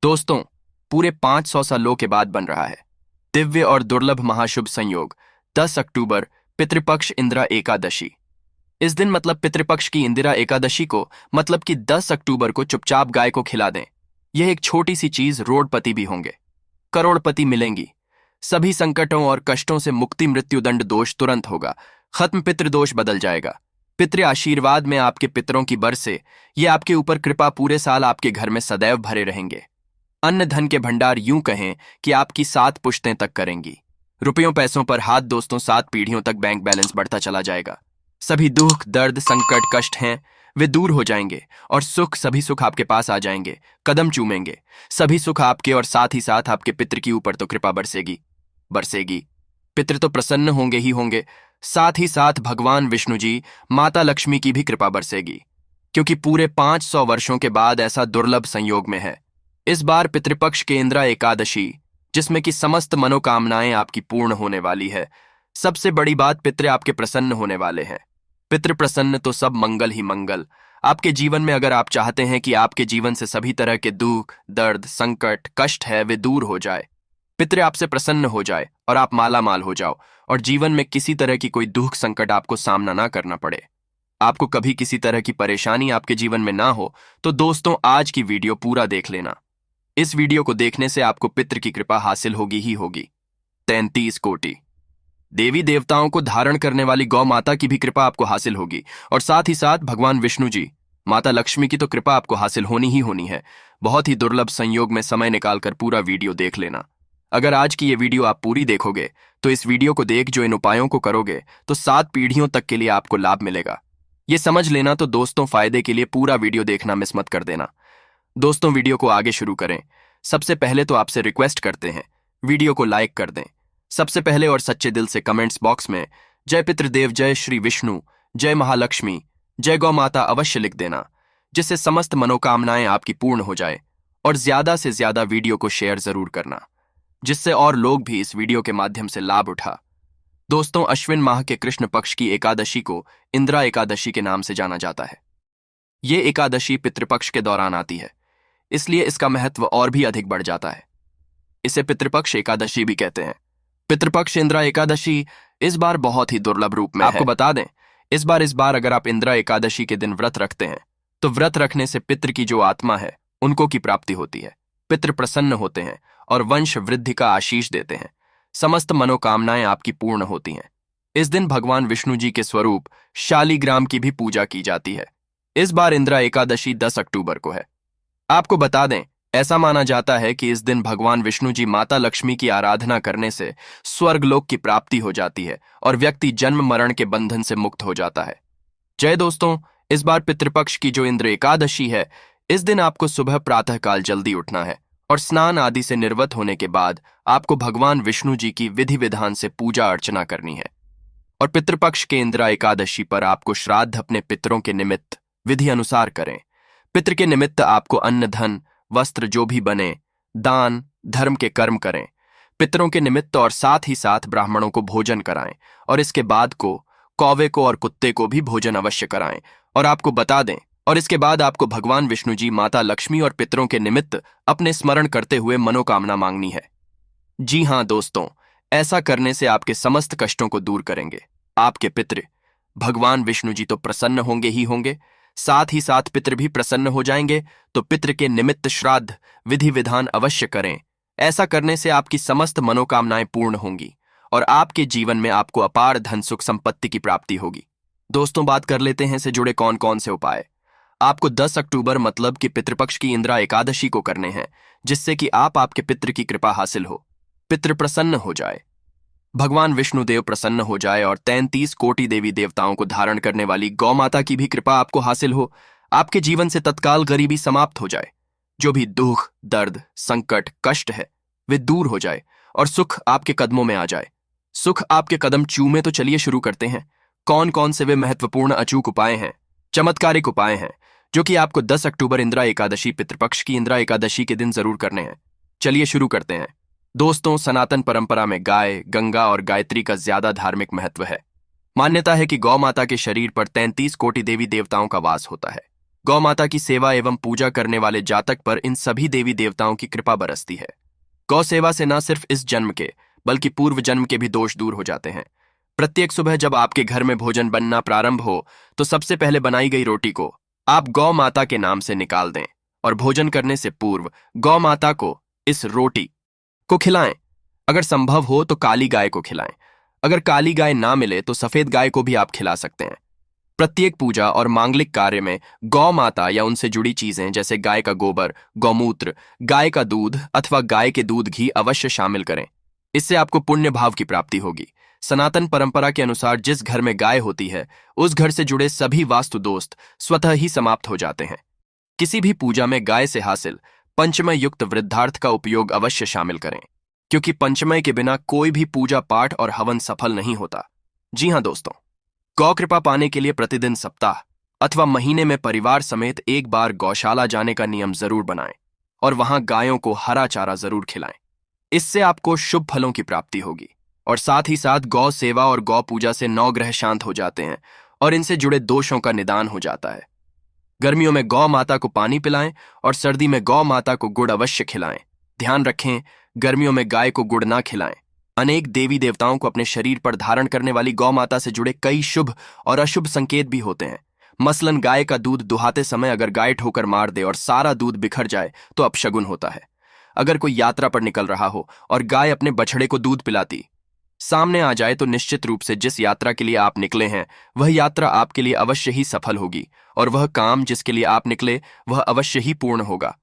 दोस्तों, पूरे 500 सालों के बाद बन रहा है दिव्य और दुर्लभ महाशुभ संयोग 10 अक्टूबर पितृपक्ष इंदिरा एकादशी। इस दिन मतलब पितृपक्ष की इंदिरा एकादशी को मतलब कि 10 अक्टूबर को चुपचाप गाय को खिला दें। यह एक छोटी सी चीज रोडपति भी होंगे, करोड़पति मिलेंगी। सभी संकटों और कष्टों से मुक्ति, मृत्युदंड दोष तुरंत होगा खत्म, पितृदोष बदल जाएगा। पितृ आशीर्वाद में आपके पितरों की बरसे, ये आपके ऊपर कृपा पूरे साल आपके घर में सदैव भरे रहेंगे। अन्न धन के भंडार यूं कहें कि आपकी 7 पुश्तें तक करेंगी। रुपयों पैसों पर हाथ दोस्तों, 7 पीढ़ियों तक बैंक बैलेंस बढ़ता चला जाएगा। सभी दुख दर्द संकट कष्ट हैं वे दूर हो जाएंगे और सभी सुख आपके पास आ जाएंगे, कदम चूमेंगे। सभी सुख आपके और साथ ही साथ आपके पितृ की ऊपर तो कृपा बरसेगी बरसेगी। पितृ तो प्रसन्न होंगे ही होंगे, साथ ही साथ भगवान विष्णु जी, माता लक्ष्मी की भी कृपा बरसेगी, क्योंकि पूरे 500 वर्षों के बाद ऐसा दुर्लभ संयोग में है। इस बार पितृपक्ष के इंदिरा एकादशी, जिसमें कि समस्त मनोकामनाएं आपकी पूर्ण होने वाली है। सबसे बड़ी बात, पितृ आपके प्रसन्न होने वाले हैं। पितृ प्रसन्न तो सब मंगल ही मंगल। आपके जीवन में अगर आप चाहते हैं कि आपके जीवन से सभी तरह के दुख दर्द संकट कष्ट है वे दूर हो जाए, पितृ आपसे प्रसन्न हो जाए और आप माला माल हो जाओ और जीवन में किसी तरह की कोई दुख संकट आपको सामना ना करना पड़े, आपको कभी किसी तरह की परेशानी आपके जीवन में ना हो, तो दोस्तों आज की वीडियो पूरा देख लेना। इस वीडियो को देखने से आपको पितृ की कृपा हासिल होगी ही होगी। 33 कोटि देवी देवताओं को धारण करने वाली गौ माता की भी कृपा आपको हासिल होगी और साथ ही साथ भगवान विष्णु जी, माता लक्ष्मी की तो कृपा आपको हासिल होनी ही होनी है। बहुत ही दुर्लभ संयोग में समय निकालकर पूरा वीडियो देख लेना। अगर आज की ये वीडियो आप पूरी देखोगे तो इस वीडियो को देख जो इन उपायों को करोगे तो 7 पीढ़ियों तक के लिए आपको लाभ मिलेगा। ये समझ लेना। तो दोस्तों, फायदे के लिए पूरा वीडियो देखना मिस मत कर देना। दोस्तों, वीडियो को आगे शुरू करें। सबसे पहले तो आपसे रिक्वेस्ट करते हैं, वीडियो को लाइक कर दें। सबसे पहले और सच्चे दिल से कमेंट्स बॉक्स में जय पितृदेव, जय श्री विष्णु, जय महालक्ष्मी, जय गौ माता अवश्य लिख देना, जिससे समस्त मनोकामनाएं आपकी पूर्ण हो जाए। और ज्यादा से ज्यादा वीडियो को शेयर जरूर करना, जिससे और लोग भी इस वीडियो के माध्यम से लाभ उठा। दोस्तों, अश्विन माह के कृष्ण पक्ष की एकादशी को इंदिरा एकादशी के नाम से जाना जाता है। ये एकादशी पितृपक्ष के दौरान आती है, इसलिए इसका महत्व और भी अधिक बढ़ जाता है। इसे पितृपक्ष एकादशी भी कहते हैं। पितृपक्ष इंदिरा एकादशी इस बार बहुत ही दुर्लभ रूप में आपको बता दें, इस बार अगर आप इंदिरा एकादशी के दिन व्रत रखते हैं तो व्रत रखने से पितृ की जो आत्मा है उनको की प्राप्ति होती है। पितृ प्रसन्न होते हैं और वंश वृद्धि का आशीष देते हैं। समस्त मनोकामनाएं आपकी पूर्ण होती हैं। इस दिन भगवान विष्णु जी के स्वरूप शालिग्राम की भी पूजा की जाती है। इस बार इंदिरा एकादशी 10 अक्टूबर को है। आपको बता दें, ऐसा माना जाता है कि इस दिन भगवान विष्णु जी, माता लक्ष्मी की आराधना करने से स्वर्गलोक की प्राप्ति हो जाती है और व्यक्ति जन्म मरण के बंधन से मुक्त हो जाता है। जय दोस्तों, इस बार पितृपक्ष की जो इंदिरा एकादशी है, इस दिन आपको सुबह प्रातःकाल जल्दी उठना है और स्नान आदि से निर्वत होने के बाद आपको भगवान विष्णु जी की विधि विधान से पूजा अर्चना करनी है। और पितृपक्ष के इंदिरा एकादशी पर आपको श्राद्ध अपने पितरों के निमित्त विधि अनुसार करें। पितृ के निमित्त आपको अन्न धन वस्त्र जो भी बने, दान धर्म के कर्म करें। पितरों के निमित्त और साथ ही साथ ब्राह्मणों को भोजन कराएं और इसके बाद को कौवे को और कुत्ते को भी भोजन अवश्य कराएं। और आपको बता दें, और इसके बाद आपको भगवान विष्णु जी, माता लक्ष्मी और पितरों के निमित्त अपने स्मरण करते हुए मनोकामना मांगनी है। जी हाँ दोस्तों, ऐसा करने से आपके समस्त कष्टों को दूर करेंगे आपके पितृ। भगवान विष्णु जी तो प्रसन्न होंगे ही होंगे, साथ ही साथ पितृ भी प्रसन्न हो जाएंगे। तो पितृ के निमित्त श्राद्ध विधि विधान अवश्य करें। ऐसा करने से आपकी समस्त मनोकामनाएं पूर्ण होंगी और आपके जीवन में आपको अपार धन सुख संपत्ति की प्राप्ति होगी। दोस्तों, बात कर लेते हैं इससे जुड़े कौन कौन से उपाय। आपको 10 अक्टूबर मतलब कि पितृपक्ष की इंदिरा एकादशी को करने हैं, जिससे कि आपके पितृ की कृपा हासिल हो, पितृ प्रसन्न हो जाए, भगवान विष्णुदेव प्रसन्न हो जाए और 33 कोटि देवी देवताओं को धारण करने वाली गौ माता की भी कृपा आपको हासिल हो। आपके जीवन से तत्काल गरीबी समाप्त हो जाए, जो भी दुख दर्द संकट कष्ट है वे दूर हो जाए और सुख आपके कदमों में आ जाए। सुख आपके कदम चूमे। तो चलिए शुरू करते हैं। कौन कौन से वे महत्वपूर्ण अचूक उपाय हैं, चमत्कारिक उपाय हैं, जो कि आपको 10 अक्टूबर इंदिरा एकादशी पितृपक्ष की इंदिरा एकादशी के दिन जरूर करने हैं। चलिए शुरू करते हैं। दोस्तों, सनातन परंपरा में गाय, गंगा और गायत्री का ज्यादा धार्मिक महत्व है। मान्यता है कि गौ माता के शरीर पर 33 कोटि देवी देवताओं का वास होता है। गौ माता की सेवा एवं पूजा करने वाले जातक पर इन सभी देवी देवताओं की कृपा बरसती है। गौ सेवा से न सिर्फ इस जन्म के बल्कि पूर्व जन्म के भी दोष दूर हो जाते हैं। प्रत्येक सुबह जब आपके घर में भोजन बनना प्रारंभ हो तो सबसे पहले बनाई गई रोटी को आप गौ माता के नाम से निकाल दें और भोजन करने से पूर्व गौ माता को इस रोटी को खिलाएं। अगर संभव हो तो काली गाय को खिलाएं। अगर काली गाय ना मिले तो सफेद गाय को भी आप खिला सकते हैं। प्रत्येक पूजा और मांगलिक कार्य में गौ माता या उनसे जुड़ी चीजें जैसे गाय का गोबर, गौमूत्र, गाय का दूध अथवा गाय के दूध घी अवश्य शामिल करें। इससे आपको पुण्य भाव की प्राप्ति होगी। सनातन परंपरा के अनुसार जिस घर में गाय होती है उस घर से जुड़े सभी वास्तु दोष स्वतः ही समाप्त हो जाते हैं। किसी भी पूजा में गाय से हासिल पंचमय युक्त वृद्धार्थ का उपयोग अवश्य शामिल करें, क्योंकि पंचमय के बिना कोई भी पूजा पाठ और हवन सफल नहीं होता। जी हां दोस्तों, गौ कृपा पाने के लिए प्रतिदिन सप्ताह अथवा महीने में परिवार समेत एक बार गौशाला जाने का नियम जरूर बनाएं और वहां गायों को हरा चारा जरूर खिलाएं। इससे आपको शुभ फलों की प्राप्ति होगी और साथ ही साथ गौ सेवा और गौ पूजा से नवग्रह शांत हो जाते हैं और इनसे जुड़े दोषों का निदान हो जाता है। गर्मियों में गौ माता को पानी पिलाएं और सर्दी में गौ माता को गुड़ अवश्य खिलाएं। ध्यान रखें, गर्मियों में गाय को गुड़ ना खिलाएं। अनेक देवी देवताओं को अपने शरीर पर धारण करने वाली गौ माता से जुड़े कई शुभ और अशुभ संकेत भी होते हैं। मसलन गाय का दूध दुहाते समय अगर गाय ठोकर मार दे और सारा दूध बिखर जाए तो अपशगुन होता है। अगर कोई यात्रा पर निकल रहा हो और गाय अपने बछड़े को दूध पिलाती सामने आ जाए तो निश्चित रूप से जिस यात्रा के लिए आप निकले हैं वह यात्रा आपके लिए अवश्य ही सफल होगी और वह काम जिसके लिए आप निकले वह अवश्य ही पूर्ण होगा।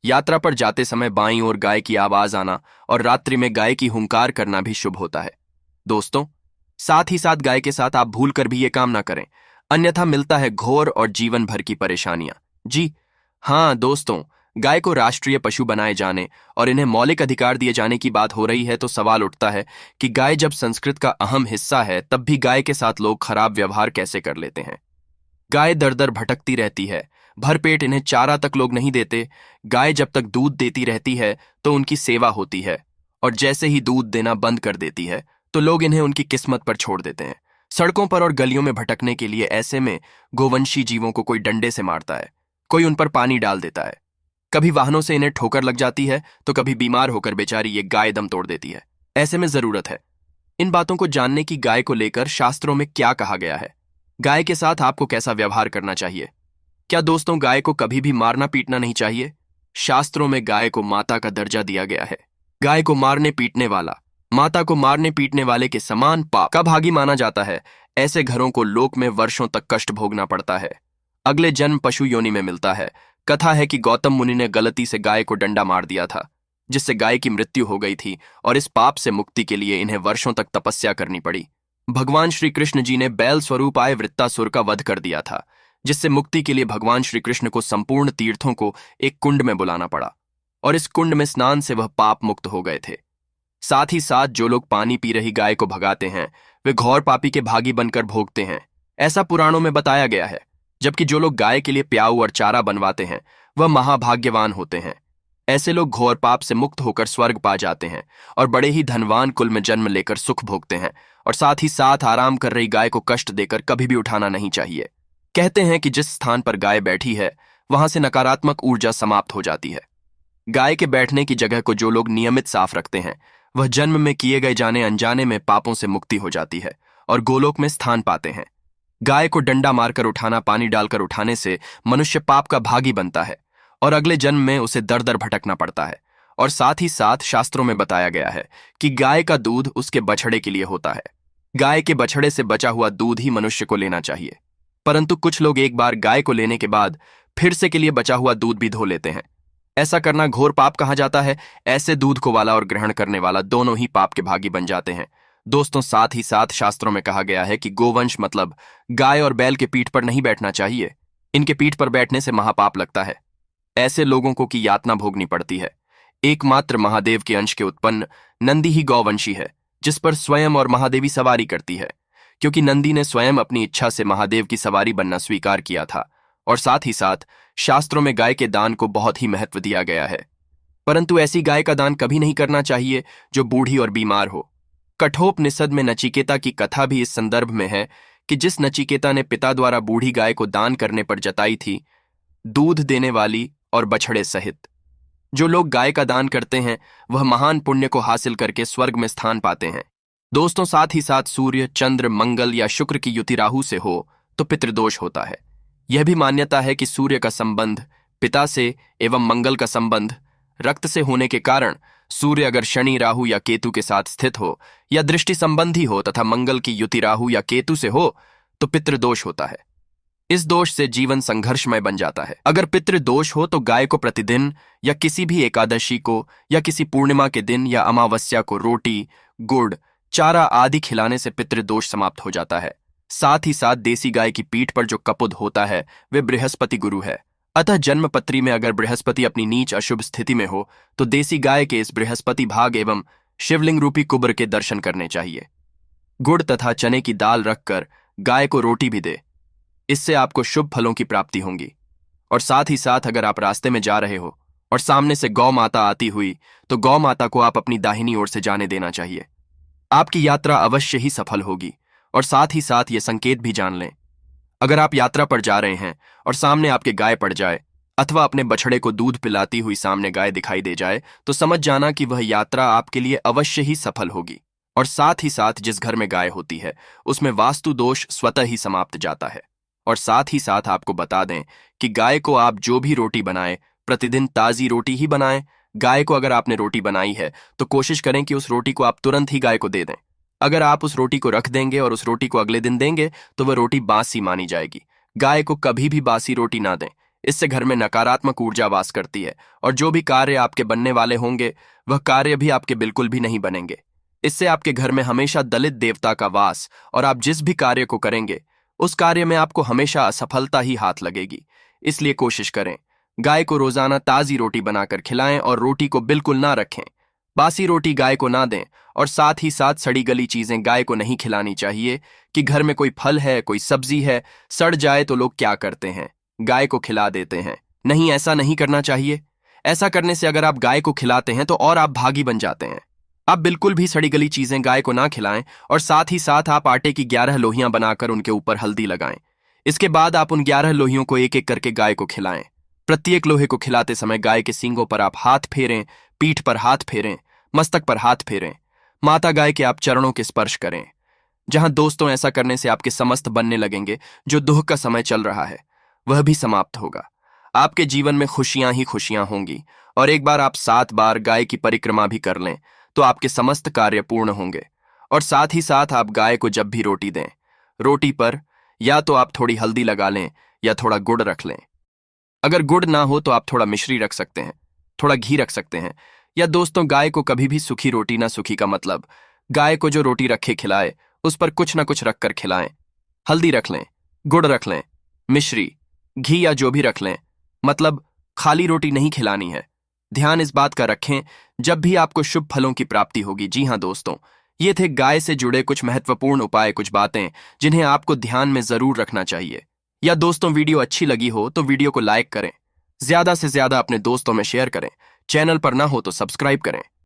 यात्रा पर जाते समय बाईं ओर गाय की आवाज आना और रात्रि में गाय की हुंकार करना भी शुभ होता है। दोस्तों, साथ ही साथ गाय के साथ आप भूल कर भी ये काम ना करें, अन्यथा मिलता है घोर और जीवन भर की परेशानियां। जी हाँ दोस्तों, गाय को राष्ट्रीय पशु बनाए जाने और इन्हें मौलिक अधिकार दिए जाने की बात हो रही है तो सवाल उठता है कि गाय जब संस्कृत का अहम हिस्सा है तब भी गाय के साथ लोग खराब व्यवहार कैसे कर लेते हैं। गाय दर दर भटकती रहती है, भरपेट इन्हें चारा तक लोग नहीं देते। गाय जब तक दूध देती रहती है तो उनकी सेवा होती है और जैसे ही दूध देना बंद कर देती है तो लोग इन्हें उनकी किस्मत पर छोड़ देते हैं। सड़कों पर और गलियों में भटकने के लिए ऐसे में गोवंशी जीवों को कोई डंडे से मारता है, कोई उन पर पानी डाल देता है। कभी वाहनों से इन्हें ठोकर लग जाती है तो कभी बीमार होकर बेचारी ये गाय दम तोड़ देती है। ऐसे में जरूरत है इन बातों को जानने की गाय को लेकर शास्त्रों में क्या कहा गया है, गाय के साथ आपको कैसा व्यवहार करना चाहिए। क्या दोस्तों गाय को कभी भी मारना पीटना नहीं चाहिए। शास्त्रों में गाय को माता का दर्जा दिया गया है। गाय को मारने पीटने वाला माता को मारने पीटने वाले के समान पाप का भागी माना जाता है। ऐसे घरों को लोक में वर्षों तक कष्ट भोगना पड़ता है। अगले जन्म पशु योनि में मिलता है। कथा है कि गौतम मुनि ने गलती से गाय को डंडा मार दिया था जिससे गाय की मृत्यु हो गई थी और इस पाप से मुक्ति के लिए इन्हें वर्षों तक तपस्या करनी पड़ी। भगवान श्री कृष्ण जी ने बैल स्वरूप आए वृत्तासुर का वध कर दिया था, जिससे मुक्ति के लिए भगवान श्री कृष्ण को संपूर्ण तीर्थों को एक कुंड में बुलाना पड़ा और इस कुंड में स्नान से वह पाप मुक्त हो गए थे। साथ ही साथ जो लोग पानी पी रही गाय को भगाते हैं वे घोर पापी के भागी बनकर भोगते हैं, ऐसा पुराणों में बताया गया है। जबकि जो लोग गाय के लिए प्याऊ और चारा बनवाते हैं वह महाभाग्यवान होते हैं। ऐसे लोग घोर पाप से मुक्त होकर स्वर्ग पा जाते हैं और बड़े ही धनवान कुल में जन्म लेकर सुख भोगते हैं। और साथ ही साथ आराम कर रही गाय को कष्ट देकर कभी भी उठाना नहीं चाहिए। कहते हैं कि जिस स्थान पर गाय बैठी है वहां से नकारात्मक ऊर्जा समाप्त हो जाती है। गाय के बैठने की जगह को जो लोग नियमित साफ रखते हैं वह जन्म में किए गए जाने अनजाने में पापों से मुक्ति हो जाती है और गोलोक में स्थान पाते हैं। गाय को डंडा मारकर उठाना, पानी डालकर उठाने से मनुष्य पाप का भागी बनता है और अगले जन्म में उसे दर दर भटकना पड़ता है। और साथ ही साथ शास्त्रों में बताया गया है कि गाय का दूध उसके बछड़े के लिए होता है। गाय के बछड़े से बचा हुआ दूध ही मनुष्य को लेना चाहिए, परंतु कुछ लोग एक बार गाय को लेने के बाद फिर से के लिए बचा हुआ दूध भी धो लेते हैं। ऐसा करना घोर पाप कहा जाता है। ऐसे दूध को वाला और ग्रहण करने वाला दोनों ही पाप के भागी बन जाते हैं। दोस्तों, साथ ही साथ शास्त्रों में कहा गया है कि गोवंश मतलब गाय और बैल के पीठ पर नहीं बैठना चाहिए। इनके पीठ पर बैठने से महापाप लगता है। ऐसे लोगों को की यातना भोगनी पड़ती है। एकमात्र महादेव के अंश के उत्पन्न नंदी ही गौवंशी है, जिस पर स्वयं और महादेवी सवारी करती है, क्योंकि नंदी ने स्वयं अपनी इच्छा से महादेव की सवारी बनना स्वीकार किया था। और साथ ही साथ शास्त्रों में गाय के दान को बहुत ही महत्व दिया गया है, परंतु ऐसी गाय का दान कभी नहीं करना चाहिए जो बूढ़ी और बीमार हो। कठोपनिषद में नचिकेता की कथा भी इस संदर्भ में है कि जिस नचिकेता ने पिता द्वारा बूढ़ी गाय को दान करने पर जताई थी, दूध देने वाली और बछड़े सहित। जो लोग गाय का दान करते हैं वह महान पुण्य को हासिल करके स्वर्ग में स्थान पाते हैं। दोस्तों, साथ ही साथ सूर्य, चंद्र, मंगल या शुक्र की युति राहु से हो तो पितृदोष होता है। यह भी मान्यता है कि सूर्य का संबंध पिता से एवं मंगल का संबंध रक्त से होने के कारण सूर्य अगर शनि, राहु या केतु के साथ स्थित हो या दृष्टि संबंधी हो तथा मंगल की युति राहु या केतु से हो तो पितृदोष होता है। इस दोष से जीवन संघर्षमय बन जाता है। अगर पितृदोष हो तो गाय को प्रतिदिन या किसी भी एकादशी को या किसी पूर्णिमा के दिन या अमावस्या को रोटी, गुड़, चारा आदि खिलाने से पितृदोष समाप्त हो जाता है। साथ ही साथ देसी गाय की पीठ पर जो कपुद होता है वे बृहस्पति गुरु है। अतः जन्मपत्री में अगर बृहस्पति अपनी नीच अशुभ स्थिति में हो तो देसी गाय के इस बृहस्पति भाग एवं शिवलिंग रूपी कुबर के दर्शन करने चाहिए। गुड़ तथा चने की दाल रखकर गाय को रोटी भी दे, इससे आपको शुभ फलों की प्राप्ति होगी। और साथ ही साथ अगर आप रास्ते में जा रहे हो और सामने से गौ माता आती हुई तो गौ माता को आप अपनी दाहिनी ओर से जाने देना चाहिए। आपकी यात्रा अवश्य ही सफल होगी। और साथ ही साथ ये संकेत भी जान लें, अगर आप यात्रा पर जा रहे हैं और सामने आपके गाय पड़ जाए अथवा अपने बछड़े को दूध पिलाती हुई सामने गाय दिखाई दे जाए तो समझ जाना कि वह यात्रा आपके लिए अवश्य ही सफल होगी। और साथ ही साथ जिस घर में गाय होती है उसमें वास्तु दोष स्वतः ही समाप्त जाता है। और साथ ही साथ आपको बता दें कि गाय को आप जो भी रोटी बनाएं प्रतिदिन ताज़ी रोटी ही बनाएं। गाय को अगर आपने रोटी बनाई है तो कोशिश करें कि उस रोटी को आप तुरंत ही गाय को दे दें। अगर आप उस रोटी को रख देंगे और उस रोटी को अगले दिन देंगे तो वह रोटी बासी मानी जाएगी। गाय को कभी भी बासी रोटी ना दें, इससे घर में नकारात्मक ऊर्जा वास करती है और जो भी कार्य आपके बनने वाले होंगे वह कार्य भी आपके बिल्कुल भी नहीं बनेंगे। इससे आपके घर में हमेशा दलित देवता का वास और आप जिस भी कार्य को करेंगे उस कार्य में आपको हमेशा असफलता ही हाथ लगेगी। इसलिए कोशिश करें गाय को रोजाना ताज़ी रोटी बनाकर खिलाएं और रोटी को बिल्कुल ना रखें। बासी रोटी गाय को ना दें और साथ ही साथ सड़ी गली चीजें गाय को नहीं खिलानी चाहिए कि घर में कोई फल है, कोई सब्जी है, सड़ जाए तो लोग क्या करते हैं, गाय को खिला देते हैं। नहीं, ऐसा नहीं करना चाहिए। ऐसा करने से अगर आप गाय को खिलाते हैं तो और आप भागी बन जाते हैं। आप बिल्कुल भी सड़ी गली चीजें गाय को ना खिलाएं और साथ ही साथ आप आटे की 11 लोहियां बनाकर उनके ऊपर हल्दी लगाएं। इसके बाद आप उन 11 लोहियों को एक एक करके गाय को खिलाएं। प्रत्येक लोहे को खिलाते समय गाय के सींगों पर आप हाथ फेरें, पीठ पर हाथ फेरें, मस्तक पर हाथ फेरें। माता गाय के आप चरणों के स्पर्श करें। जहां दोस्तों ऐसा करने से आपके समस्त बनने लगेंगे, जो दुख का समय चल रहा है वह भी समाप्त होगा। आपके जीवन में खुशियां ही खुशियां होंगी। और एक बार आप 7 बार गाय की परिक्रमा भी कर लें तो आपके समस्त कार्य पूर्ण होंगे। और साथ ही साथ आप गाय को जब भी रोटी दें, रोटी पर या तो आप थोड़ी हल्दी लगा लें या थोड़ा गुड़ रख लें। अगर गुड़ ना हो तो आप थोड़ा मिश्री रख सकते हैं, थोड़ा घी रख सकते हैं। या दोस्तों, गाय को कभी भी सूखी रोटी ना सूखी का मतलब गाय को जो रोटी रखे खिलाए उस पर कुछ ना कुछ रखकर खिलाएं। हल्दी रख लें, गुड़ रख लें, मिश्री, घी या जो भी रख लें, मतलब खाली रोटी नहीं खिलानी है। ध्यान इस बात का रखें, जब भी आपको शुभ फलों की प्राप्ति होगी। जी हाँ दोस्तों, ये थे गाय से जुड़े कुछ महत्वपूर्ण उपाय, कुछ बातें जिन्हें आपको ध्यान में जरूर रखना चाहिए। या दोस्तों, वीडियो अच्छी लगी हो तो वीडियो को लाइक करें, ज्यादा से ज्यादा अपने दोस्तों में शेयर करें, चैनल पर ना हो तो सब्सक्राइब करें।